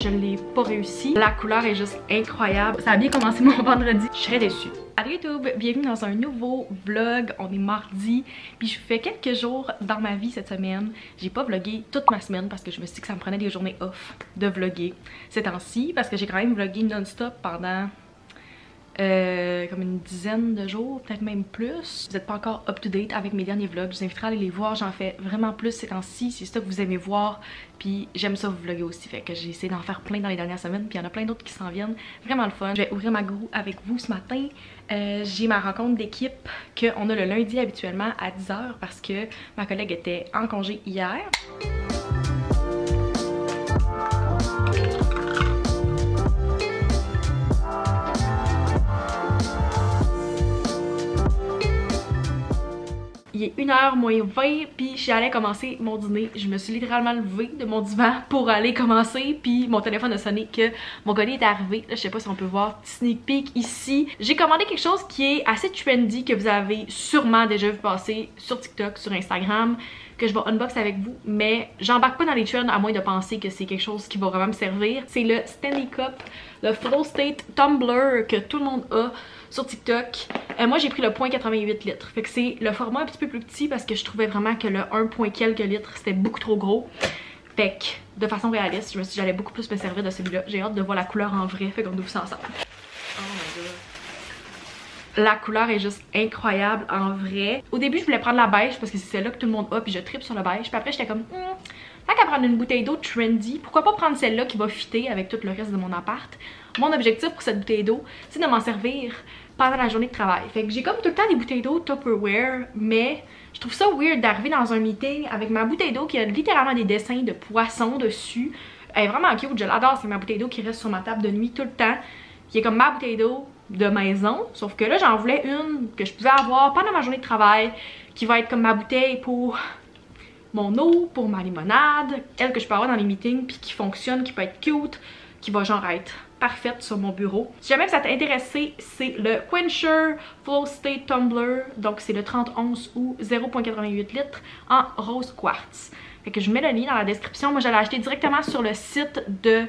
Je l'ai pas réussi. La couleur est juste incroyable. Ça a bien commencé mon vendredi. Je serais déçue. Allô YouTube, bienvenue dans un nouveau vlog. On est mardi. Puis je fais quelques jours dans ma vie cette semaine. J'ai pas vlogué toute ma semaine parce que je me suis dit que ça me prenait des journées off de vlogger ces temps-ci. Parce que j'ai quand même vlogué non-stop pendant comme une dizaine de jours, peut-être même plus. Vous n'êtes pas encore up-to-date avec mes derniers vlogs, je vous inviterai à aller les voir, j'en fais vraiment plus ces temps-ci, c'est ça que vous aimez voir, puis j'aime ça vous vlogger aussi, fait que j'ai essayé d'en faire plein dans les dernières semaines, puis il y en a plein d'autres qui s'en viennent, vraiment le fun. Je vais ouvrir ma gourou avec vous ce matin. J'ai ma rencontre d'équipe qu'on a le lundi habituellement à 10h parce que ma collègue était en congé hier. Il est 1h moins 20 puis j'allais commencer mon dîner. Je me suis littéralement levée de mon divan pour aller commencer puis mon téléphone a sonné que mon colis est arrivé. Là, je sais pas si on peut voir, petit sneak peek ici. J'ai commandé quelque chose qui est assez trendy que vous avez sûrement déjà vu passer sur TikTok, sur Instagram, que je vais unbox avec vous, mais j'embarque pas dans les trends à moins de penser que c'est quelque chose qui va vraiment me servir. C'est le Stanley Cup, le Flow State Tumbler que tout le monde a sur TikTok. Moi j'ai pris le 0.88 litres, fait que c'est le format un petit peu plus petit parce que je trouvais vraiment que le 1 point quelques litres c'était beaucoup trop gros. Fait que de façon réaliste, je me suis dit j'allais beaucoup plus me servir de celui-là. J'ai hâte de voir la couleur en vrai, fait qu'on ouvre ça ensemble. Oh my god. La couleur est juste incroyable en vrai. Au début je voulais prendre la beige parce que c'est celle-là que tout le monde a puis je tripe sur le beige. Puis après j'étais comme tant qu'à prendre une bouteille d'eau trendy, pourquoi pas prendre celle-là qui va fitter avec tout le reste de mon appart. Mon objectif pour cette bouteille d'eau, c'est de m'en servir pendant la journée de travail. Fait que j'ai comme tout le temps des bouteilles d'eau Tupperware, mais je trouve ça weird d'arriver dans un meeting avec ma bouteille d'eau qui a littéralement des dessins de poissons dessus. Elle est vraiment cute, je l'adore, c'est ma bouteille d'eau qui reste sur ma table de nuit tout le temps, qui est comme ma bouteille d'eau de maison, sauf que là j'en voulais une que je pouvais avoir pendant ma journée de travail, qui va être comme ma bouteille pour mon eau, pour ma limonade, elle que je peux avoir dans les meetings, puis qui fonctionne, qui peut être cute, qui va genre être parfaite sur mon bureau. Si jamais ça t'a intéressé, c'est le Quencher Flow State Tumbler, donc c'est le 30-11 ou 0.88 litres en rose quartz. Fait que je mets le lien dans la description. Moi j'allais acheter directement sur le site de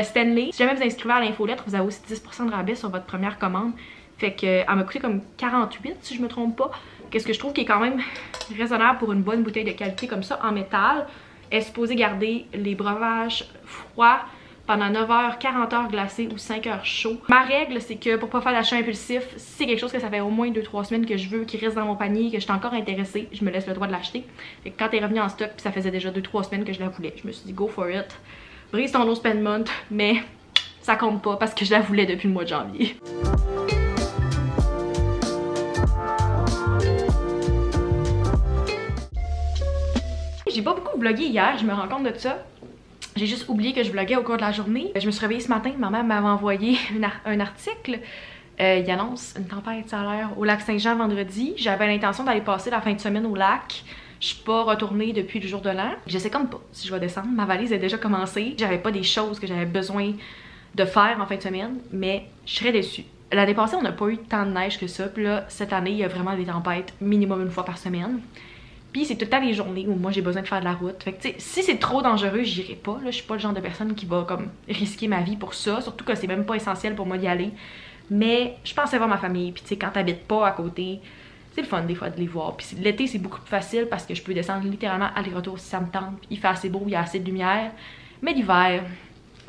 Stanley. Si jamais vous inscrivez à l'infolettre, vous avez aussi 10% de rabais sur votre première commande. Fait que elle m'a coûté comme 48 si je me trompe pas. Qu'est-ce que je trouve qui est quand même raisonnable pour une bonne bouteille de qualité comme ça en métal. Elle est supposée garder les breuvages froids pendant 9 heures, 40 heures glacées ou 5 heures chaud. Ma règle, c'est que pour pas faire d'achat impulsif, si c'est quelque chose que ça fait au moins 2-3 semaines que je veux, qui reste dans mon panier, que je suis encore intéressée, je me laisse le droit de l'acheter. Et quand elle est revenue en stock, puis ça faisait déjà 2-3 semaines que je la voulais, je me suis dit go for it. Brise ton no spend month, mais ça compte pas parce que je la voulais depuis le mois de janvier. J'ai pas beaucoup vlogué hier, je me rends compte de ça. J'ai juste oublié que je vloguais au cours de la journée. Je me suis réveillée ce matin, ma mère m'avait envoyé un article. Il annonce une tempête solaire au lac Saint-Jean vendredi. J'avais l'intention d'aller passer la fin de semaine au lac. Je suis pas retournée depuis le jour de l'an. Je sais comme pas si je vais descendre. Ma valise est déjà commencée. J'avais pas des choses que j'avais besoin de faire en fin de semaine, mais je serais déçue. L'année passée, on n'a pas eu tant de neige que ça. Puis là, cette année, il y a vraiment des tempêtes minimum une fois par semaine. Puis c'est tout le temps les journées où moi j'ai besoin de faire de la route. Fait que tu sais, si c'est trop dangereux, j'irai pas. Là, je suis pas le genre de personne qui va comme risquer ma vie pour ça. Surtout que c'est même pas essentiel pour moi d'y aller. Mais je pensais voir ma famille. Puis tu sais, quand t'habites pas à côté, c'est le fun des fois de les voir. Puis l'été c'est beaucoup plus facile parce que je peux descendre littéralement aller-retour si ça me tente. Il fait assez beau, il y a assez de lumière. Mais l'hiver,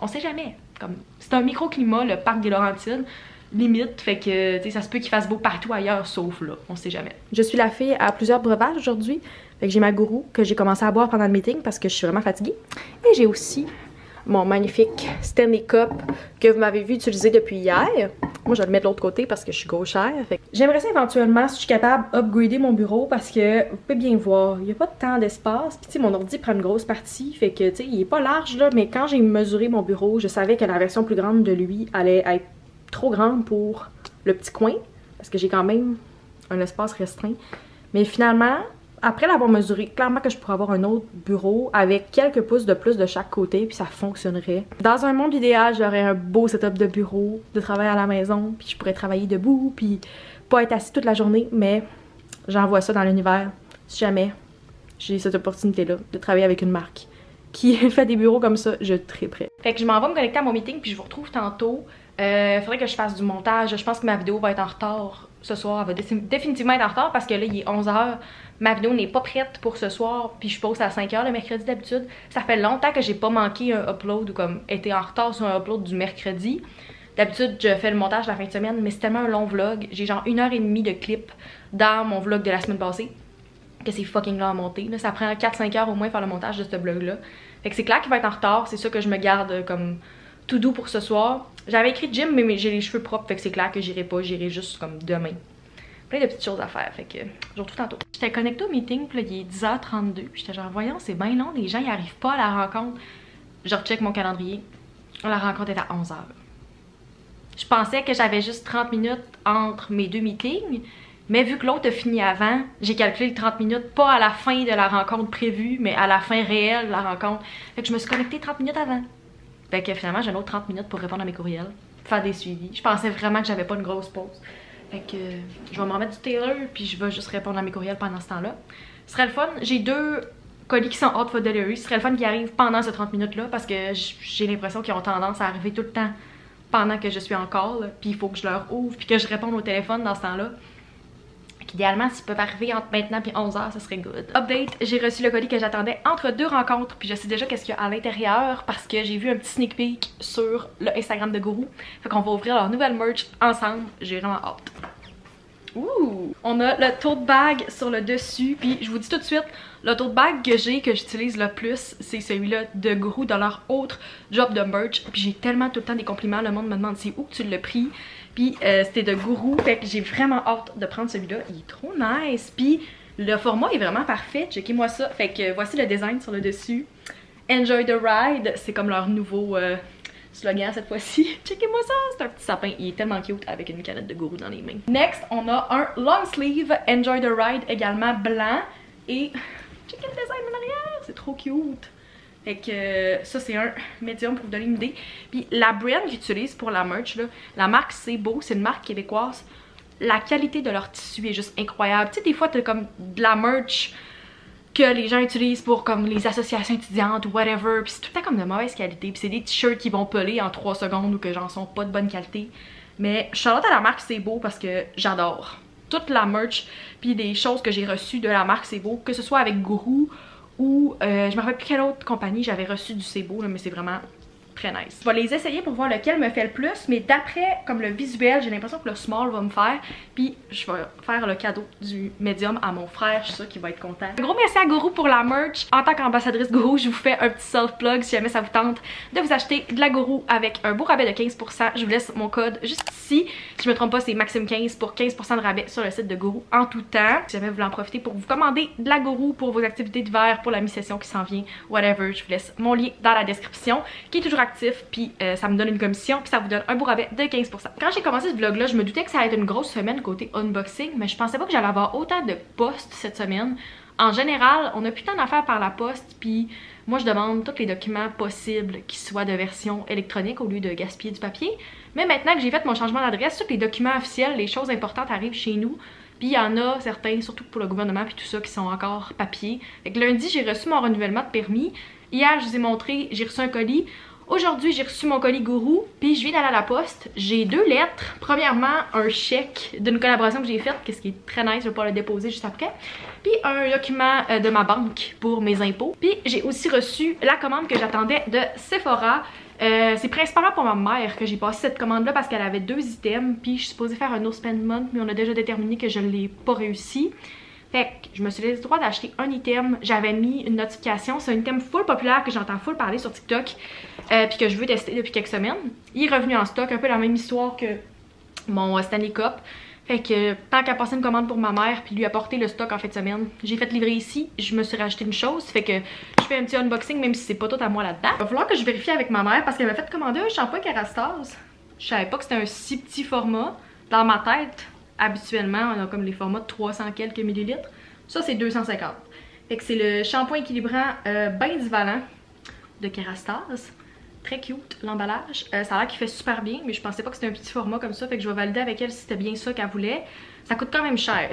on sait jamais. Comme c'est un microclimat, le parc des Laurentides. Limite, fait que tu sais, ça se peut qu'il fasse beau partout ailleurs sauf là, on sait jamais. Je suis la fille à plusieurs breuvages aujourd'hui, fait que j'ai ma gourou que j'ai commencé à boire pendant le meeting parce que je suis vraiment fatiguée. Et j'ai aussi mon magnifique Stanley Cup que vous m'avez vu utiliser depuis hier. Moi je vais le mettre de l'autre côté parce que je suis gauchère. J'aimerais ça éventuellement, si je suis capable, upgrader mon bureau parce que vous pouvez bien voir, il n'y a pas tant d'espace. Puis tu sais, mon ordi prend une grosse partie, fait que tu sais, il est pas large là, mais quand j'ai mesuré mon bureau, je savais que la version plus grande de lui allait être trop grande pour le petit coin parce que j'ai quand même un espace restreint, mais finalement après l'avoir mesuré, clairement que je pourrais avoir un autre bureau avec quelques pouces de plus de chaque côté puis ça fonctionnerait. Dans un monde idéal, j'aurais un beau setup de bureau, de travail à la maison, puis je pourrais travailler debout puis pas être assis toute la journée, mais j'envoie ça dans l'univers si jamais j'ai cette opportunité là de travailler avec une marque qui fait des bureaux comme ça, je triperais. Fait que je m'en vais me connecter à mon meeting puis je vous retrouve tantôt. Faudrait que je fasse du montage. Je pense que ma vidéo va être en retard ce soir. Elle va définitivement être en retard parce que là, il est 11h. Ma vidéo n'est pas prête pour ce soir. Puis je poste à 5h le mercredi d'habitude. Ça fait longtemps que j'ai pas manqué un upload ou comme été en retard sur un upload du mercredi. D'habitude, je fais le montage la fin de semaine, mais c'est tellement un long vlog. J'ai genre 1h30 de clip dans mon vlog de la semaine passée. Que c'est fucking long à monter. Là, ça prend 4-5 heures au moins faire le montage de ce vlog-là. Fait que c'est clair qu'il va être en retard. C'est ça que je me garde comme tout doux pour ce soir. J'avais écrit gym, mais j'ai les cheveux propres. Fait que c'est clair que j'irai pas. J'irai juste comme demain. Plein de petites choses à faire. Fait que je retrouve tantôt. J'étais connectée au meeting, puis là, il est 10h32. J'étais genre, voyons, c'est bien long. Les gens, ils arrivent pas à la rencontre. Je recheck mon calendrier. La rencontre est à 11h. Je pensais que j'avais juste 30 minutes entre mes deux meetings. Mais vu que l'autre a fini avant, j'ai calculé les 30 minutes, pas à la fin de la rencontre prévue, mais à la fin réelle de la rencontre. Fait que je me suis connectée 30 minutes avant. Fait que finalement, j'ai un autre 30 minutes pour répondre à mes courriels, faire des suivis. Je pensais vraiment que j'avais pas une grosse pause. Fait que je vais m'en mettre du Taylor, puis je vais juste répondre à mes courriels pendant ce temps-là. Ce serait le fun. J'ai 2 colis qui sont out for delivery. Ce serait le fun qu'ils arrivent pendant ces 30 minutes-là, parce que j'ai l'impression qu'ils ont tendance à arriver tout le temps pendant que je suis en call. Puis il faut que je leur ouvre, puis que je réponde au téléphone dans ce temps-là. Idéalement, s'ils peuvent arriver entre maintenant et 11h, ça serait good. Update, j'ai reçu le colis que j'attendais entre 2 rencontres, puis je sais déjà qu'est-ce qu'il y a à l'intérieur parce que j'ai vu un petit sneak peek sur le Instagram de Gourou. Fait qu'on va ouvrir leur nouvelle merch ensemble, j'ai vraiment hâte. Ouh! On a le tote bag sur le dessus, puis je vous dis tout de suite, le tote bag que j'utilise le plus, c'est celui-là de Gourou dans leur autre job de merch. Puis j'ai tellement tout le temps des compliments, le monde me demande c'est où que tu l'as pris. Puis c'était de Gourou, fait que j'ai vraiment hâte de prendre celui-là. Il est trop nice. Puis le format est vraiment parfait. Checkez-moi ça. Fait que voici le design sur le dessus. Enjoy the ride. C'est comme leur nouveau slogan cette fois-ci. Checkez-moi ça. C'est un petit sapin. Il est tellement cute avec une canette de Gourou dans les mains. Next, on a un long sleeve Enjoy the ride également blanc. Et checkez le design en arrière. C'est trop cute. Fait que ça c'est un médium pour vous donner une idée. Puis la brand qu'ils utilisent pour la merch, là, la marque C'est Beau, c'est une marque québécoise. La qualité de leur tissu est juste incroyable. Tu sais, des fois t'as comme de la merch que les gens utilisent pour comme les associations étudiantes ou whatever. Puis c'est tout le temps comme de mauvaise qualité. Puis c'est des t-shirts qui vont peler en 3 secondes ou que j'en sont pas de bonne qualité. Mais Charlotte à la marque C'est Beau parce que j'adore toute la merch. Puis des choses que j'ai reçues de la marque C'est Beau, que ce soit avec Gourou ou je me rappelle plus quelle autre compagnie j'avais reçu du C'est Beau, là, mais c'est vraiment très nice. Je vais les essayer pour voir lequel me fait le plus, mais d'après comme le visuel, j'ai l'impression que le small va me faire, puis je vais faire le cadeau du medium à mon frère, je suis sûre qu'il va être content. Un gros merci à Gourou pour la merch. En tant qu'ambassadrice Gourou, je vous fais un petit self-plug si jamais ça vous tente de vous acheter de la Gourou avec un beau rabais de 15%. Je vous laisse mon code juste ici. Si je me trompe pas, c'est Maxime15 pour 15% de rabais sur le site de Gourou en tout temps. Si jamais vous voulez en profiter pour vous commander de la Gourou pour vos activités d'hiver, pour la mi-session qui s'en vient, whatever, je vous laisse mon lien dans la description qui est toujours actif, puis ça me donne une commission, puis ça vous donne un beau rabais de 15%. Quand j'ai commencé ce vlog là, je me doutais que ça allait être une grosse semaine côté unboxing, mais je pensais pas que j'allais avoir autant de posts cette semaine. En général, on a plus tant d'affaires par la poste, puis moi je demande tous les documents possibles qui soient de version électronique au lieu de gaspiller du papier. Mais maintenant que j'ai fait mon changement d'adresse, tous les documents officiels, les choses importantes arrivent chez nous. Puis il y en a certains, surtout pour le gouvernement puis tout ça, qui sont encore papier. Fait que lundi, j'ai reçu mon renouvellement de permis. Hier, je vous ai montré, j'ai reçu un colis. Aujourd'hui, j'ai reçu mon colis Gourou, puis je viens d'aller à la poste. J'ai 2 lettres. Premièrement, un chèque d'une collaboration que j'ai faite, ce qui est très nice, je vais pouvoir le déposer juste après. Puis un document de ma banque pour mes impôts. Puis j'ai aussi reçu la commande que j'attendais de Sephora. C'est principalement pour ma mère que j'ai passé cette commande là parce qu'elle avait 2 items, puis je suis supposée faire un no spend month, mais on a déjà déterminé que je ne l'ai pas réussi. Fait que je me suis laissé le droit d'acheter un item. J'avais mis une notification, c'est un item full populaire que j'entends full parler sur TikTok, puis que je veux tester depuis quelques semaines. Il est revenu en stock, un peu la même histoire que mon Stanley Cup. Fait que tant qu'à passer une commande pour ma mère puis lui apporter le stock en fin de semaine, j'ai fait livrer ici, je me suis racheté une chose, fait que je fais un petit unboxing même si c'est pas tout à moi là-dedans. Il va falloir que je vérifie avec ma mère parce qu'elle m'a fait commander un shampoing Kerastase. Je savais pas que c'était un si petit format. Dans ma tête, habituellement, on a comme les formats de 300 quelques millilitres. Ça, c'est 250. Fait que c'est le shampoing équilibrant bain divalent de Kerastase. très cute l'emballage. Ça a l'air qu'il fait super bien, mais je pensais pas que c'était un petit format comme ça, fait que je vais valider avec elle si c'était bien ça qu'elle voulait. Ça coûte quand même cher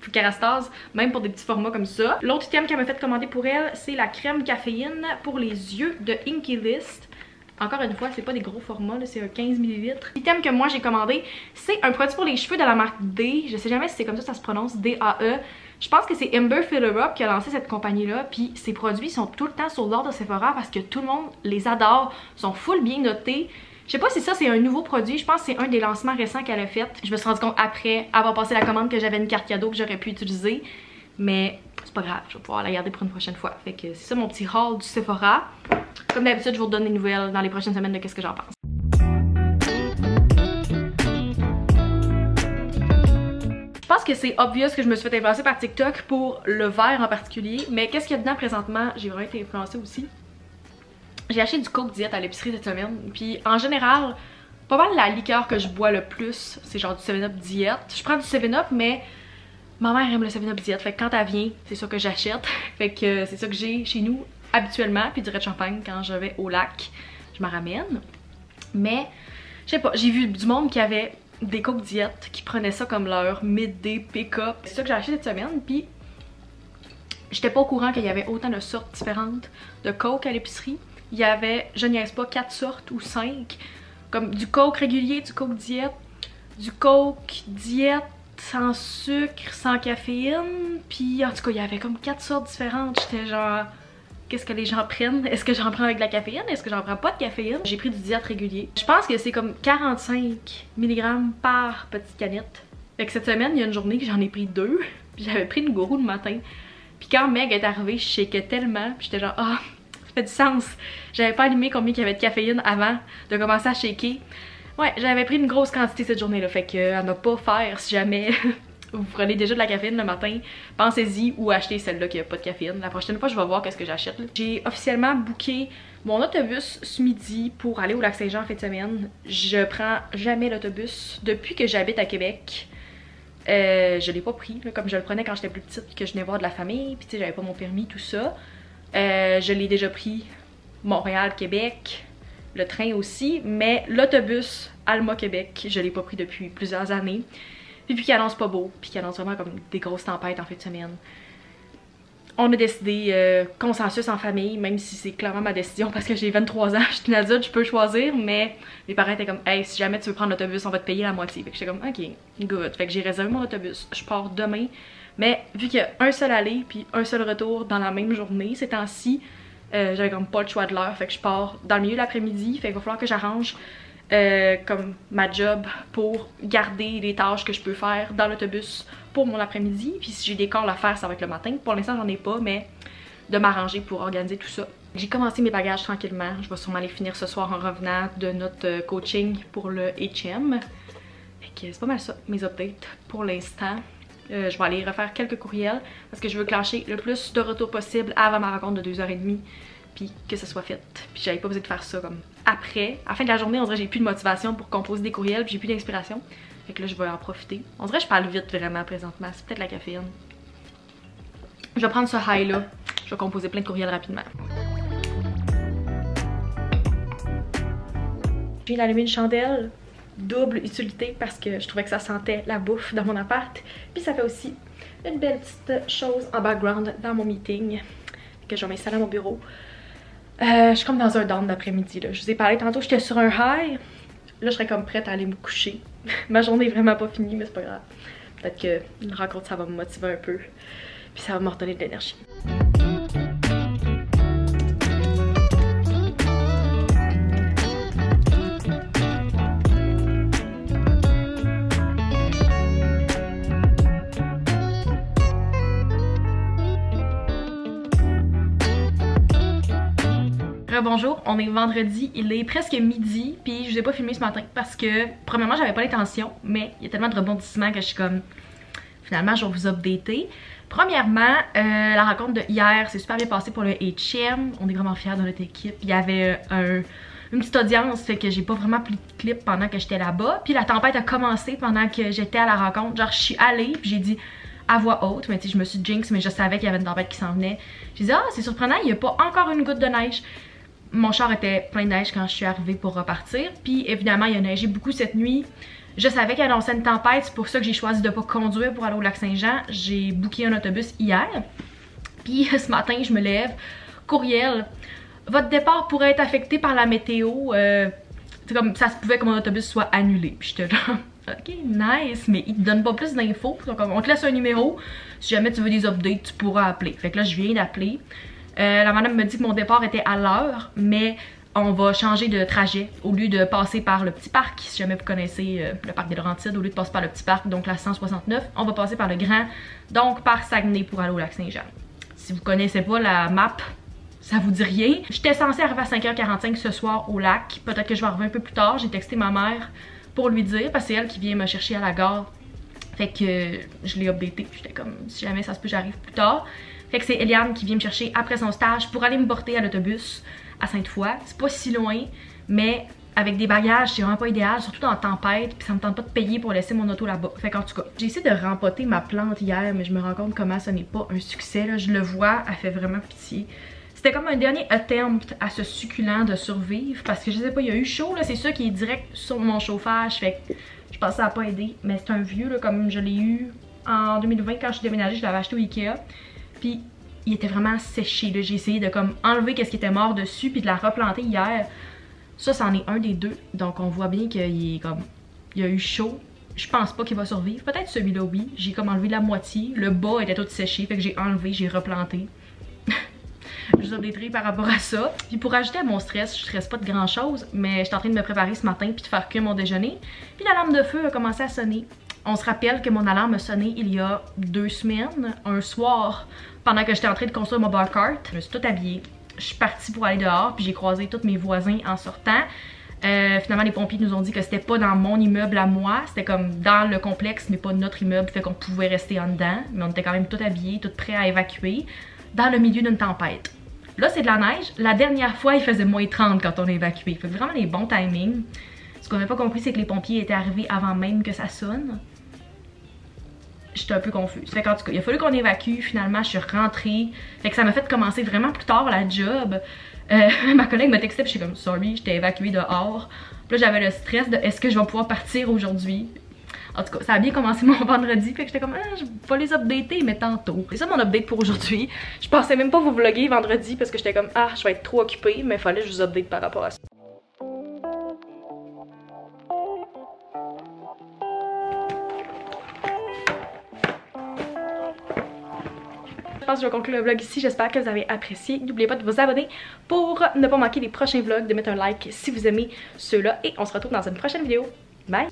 pour Kerastase, même pour des petits formats comme ça. L'autre item qu'elle m'a fait commander pour elle, c'est la crème caféine pour les yeux de Inkey List. Encore une fois, c'est pas des gros formats, c'est un 15 ml. L'item que moi j'ai commandé, c'est un produit pour les cheveux de la marque D. Je sais jamais si c'est comme ça se prononce, D-A-E. Je pense que c'est Amber Filler Up qui a lancé cette compagnie-là. Puis ces produits sont tout le temps sur l'ordre de Sephora parce que tout le monde les adore, sont full bien notés. Je sais pas si ça c'est un nouveau produit, je pense que c'est un des lancements récents qu'elle a fait. Je me suis rendu compte après avoir passé la commande que j'avais une carte cadeau que j'aurais pu utiliser. Mais c'est pas grave, je vais pouvoir la garder pour une prochaine fois. Fait que c'est ça mon petit haul du Sephora. Comme d'habitude, je vous redonne des nouvelles dans les prochaines semaines de qu'est-ce que j'en pense. Je pense que c'est obvious que je me suis fait influencer par TikTok pour le verre en particulier. Mais qu'est-ce qu'il y a dedans présentement? J'ai vraiment été influencée aussi. J'ai acheté du Coke Diet à l'épicerie cette semaine. Puis en général, pas mal la liqueur que je bois le plus, c'est genre du 7-Up Diet. Je prends du 7-Up, mais ma mère aime le 7-Up Diet. Fait que quand elle vient, c'est ça que j'achète. Fait que c'est ça que j'ai chez nous habituellement. Puis du Red Champagne quand je vais au lac, je m'en ramène. Mais je sais pas, j'ai vu du monde qui avait des Coke Diet qui prenaient ça comme leur midday pick-up. C'est ça que j'ai acheté cette semaine. Puis j'étais pas au courant qu'il y avait autant de sortes différentes de Coke à l'épicerie. Il y avait, je niaise pas, 4 sortes ou 5. Comme du Coke régulier, du Coke Diet, du Coke Diet sans sucre, sans caféine. Puis en tout cas, il y avait comme 4 sortes différentes. J'étais genre, qu'est-ce que les gens prennent? Est-ce que j'en prends avec de la caféine? Est-ce que j'en prends pas de caféine? J'ai pris du Diet régulier. Je pense que c'est comme 45 mg par petite canette. Fait que cette semaine, il y a une journée que j'en ai pris 2. Puis j'avais pris une gourou le matin. Puis quand Meg est arrivée, je shakeais tellement. Puis j'étais genre, ah, ça fait du sens. J'avais pas allumé combien il y avait de caféine avant de commencer à shaker. Ouais, j'avais pris une grosse quantité cette journée-là. Fait que à ne pas faire si jamais vous prenez déjà de la caféine le matin, pensez-y ou achetez celle-là qui a pas de caféine. La prochaine fois, je vais voir qu'est-ce que j'achète. J'ai officiellement booké mon autobus ce midi pour aller au Lac-Saint-Jean en fin de semaine. Je prends jamais l'autobus depuis que j'habite à Québec. Je l'ai pas pris, là, comme je le prenais quand j'étais plus petite puis que je venais voir de la famille, puis tu sais, j'avais pas mon permis, tout ça. Je l'ai déjà pris Montréal-Québec, le train aussi, mais l'autobus Alma-Québec, je l'ai pas pris depuis plusieurs années. Puis qu'il annonce pas beau, puis qu'il annonce vraiment comme des grosses tempêtes en fin de semaine. On a décidé consensus en famille, même si c'est clairement ma décision parce que j'ai 23 ans, je suis une adulte, je peux choisir, mais mes parents étaient comme, hey, si jamais tu veux prendre l'autobus, on va te payer la moitié. Fait que j'étais comme, ok, good. Fait que j'ai réservé mon autobus, je pars demain, mais vu qu'il y a un seul aller puis un seul retour dans la même journée, ces temps-ci, j'avais comme pas le choix de l'heure, fait que je pars dans le milieu de l'après-midi, fait qu'il va falloir que j'arrange comme ma job pour garder les tâches que je peux faire dans l'autobus pour mon après-midi. Puis si j'ai des calls à faire, ça va être le matin. Pour l'instant, j'en ai pas, mais de m'arranger pour organiser tout ça. J'ai commencé mes bagages tranquillement. Je vais sûrement les finir ce soir en revenant de notre coaching pour le H&M. Fait que c'est pas mal ça, mes updates pour l'instant. Je vais aller refaire quelques courriels parce que je veux clencher le plus de retours possible avant ma rencontre de 2h30. Puis que ça soit fait. Puis j'avais pas besoin de faire ça comme après. À la fin de la journée, on dirait que j'ai plus de motivation pour composer des courriels, puis j'ai plus d'inspiration. Fait que là, je vais en profiter. On dirait que je parle vite vraiment présentement. C'est peut-être la caféine. Je vais prendre ce high-là. Je vais composer plein de courriels rapidement. Je viens d'allumer une chandelle. Double utilité parce que je trouvais que ça sentait la bouffe dans mon appart. Puis ça fait aussi une belle petite chose en background dans mon meeting que je vais m'installer à mon bureau. Je suis comme dans un down d'après-midi. Je vous ai parlé tantôt, j'étais sur un high. Là, je serais comme prête à aller me coucher. Ma journée est vraiment pas finie, mais c'est pas grave. Peut-être que une rencontre, ça va me motiver un peu. Puis ça va me redonner de l'énergie. Bonjour, on est vendredi, il est presque midi, puis je vous ai pas filmé ce matin parce que premièrement j'avais pas l'intention, mais il y a tellement de rebondissements que je suis comme finalement je vais vous updater. Premièrement, la rencontre de hier s'est super bien passée pour le H&M, on est vraiment fiers de notre équipe. Il y avait une petite audience, fait que j'ai pas vraiment pris de clip pendant que j'étais là-bas, puis la tempête a commencé pendant que j'étais à la rencontre, genre je suis allée, puis j'ai dit à voix haute, mais tu sais je me suis jinx, mais je savais qu'il y avait une tempête qui s'en venait. J'ai dit ah c'est surprenant, il y a pas encore une goutte de neige. mon char était plein de neige quand je suis arrivée pour repartir. Puis évidemment, il a neigé beaucoup cette nuit. Je savais qu'il annonçait une tempête, c'est pour ça que j'ai choisi de ne pas conduire pour aller au Lac-Saint-Jean. J'ai booké un autobus hier. Puis ce matin, je me lève, courriel. Votre départ pourrait être affecté par la météo. C'est comme ça se pouvait que mon autobus soit annulé. Puis j'étais là, ok, nice, mais ils te donnent pas plus d'infos. Donc on te laisse un numéro. Si jamais tu veux des updates, tu pourras appeler. Fait que là, je viens d'appeler. La madame me dit que mon départ était à l'heure, mais on va changer de trajet. Au lieu de passer par le petit parc, si jamais vous connaissez le parc des Laurentides, au lieu de passer par le petit parc, donc la 169, on va passer par le grand, donc par Saguenay pour aller au Lac-Saint-Jean. Si vous connaissez pas la map, ça vous dit rien. J'étais censée arriver à 5h45 ce soir au lac. Peut-être que je vais arriver un peu plus tard. J'ai texté ma mère pour lui dire, parce que c'est elle qui vient me chercher à la gare. Fait que je l'ai updaté. J'étais comme, si jamais ça se peut, j'arrive plus tard. Fait que c'est Eliane qui vient me chercher après son stage pour aller me porter à l'autobus à Sainte-Foy. C'est pas si loin, mais avec des bagages, c'est vraiment pas idéal, surtout dans la tempête. Puis ça me tente pas de payer pour laisser mon auto là-bas. Fait qu'en tout cas, j'ai essayé de rempoter ma plante hier, mais je me rends compte comment ça n'est pas un succès. Là. Je le vois, elle fait vraiment pitié. C'était comme un dernier attempt à ce succulent de survivre parce que je sais pas, il y a eu chaud là, c'est ça qui est direct sur mon chauffage, fait que je pensais à pas aider, mais c'est un vieux là, comme je l'ai eu en 2020 quand je suis déménagée, je l'avais acheté au Ikea, puis il était vraiment séché là, j'ai essayé de comme enlever qu'est-ce qui était mort dessus puis de la replanter hier. Ça, c'en est un des deux, donc on voit bien qu'il est comme, il y a eu chaud. Je pense pas qu'il va survivre, peut-être celui-là oui, j'ai comme enlevé la moitié, le bas était tout séché, fait que j'ai enlevé, j'ai replanté. Je vous updaterai par rapport à ça. Puis pour ajouter à mon stress, je stresse pas de grand chose, mais j'étais en train de me préparer ce matin puis de faire cuire mon déjeuner. Puis l'alarme de feu a commencé à sonner. On se rappelle que mon alarme a sonné il y a 2 semaines, un soir, pendant que j'étais en train de construire mon bar cart. Je me suis toute habillée. Je suis partie pour aller dehors, puis j'ai croisé tous mes voisins en sortant. Finalement, les pompiers nous ont dit que c'était pas dans mon immeuble à moi, c'était comme dans le complexe, mais pas notre immeuble, fait qu'on pouvait rester en dedans. Mais on était quand même tout habillés, tout prêts à évacuer, dans le milieu d'une tempête. Là, c'est de la neige. La dernière fois, il faisait moins 30 quand on a évacué. Fait vraiment les bons timings. Ce qu'on n'a pas compris, c'est que les pompiers étaient arrivés avant même que ça sonne. J'étais un peu confuse. Fait qu'en tout cas, il a fallu qu'on évacue. Finalement, je suis rentrée. Fait que ça m'a fait commencer vraiment plus tard la job. Ma collègue m'a texté, puis je suis comme, sorry, j'étais évacuée dehors. Puis là, j'avais le stress de est-ce que je vais pouvoir partir aujourd'hui. En tout cas, ça a bien commencé mon vendredi, fait que j'étais comme, je vais pas les updater, mais tantôt. C'est ça mon update pour aujourd'hui. Je pensais même pas vous vlogger vendredi parce que j'étais comme, je vais être trop occupée, mais fallait que je vous update par rapport à ça. Je pense que je vais conclure le vlog ici, j'espère que vous avez apprécié. N'oubliez pas de vous abonner pour ne pas manquer les prochains vlogs, de mettre un like si vous aimez ceux-là. Et on se retrouve dans une prochaine vidéo. Bye!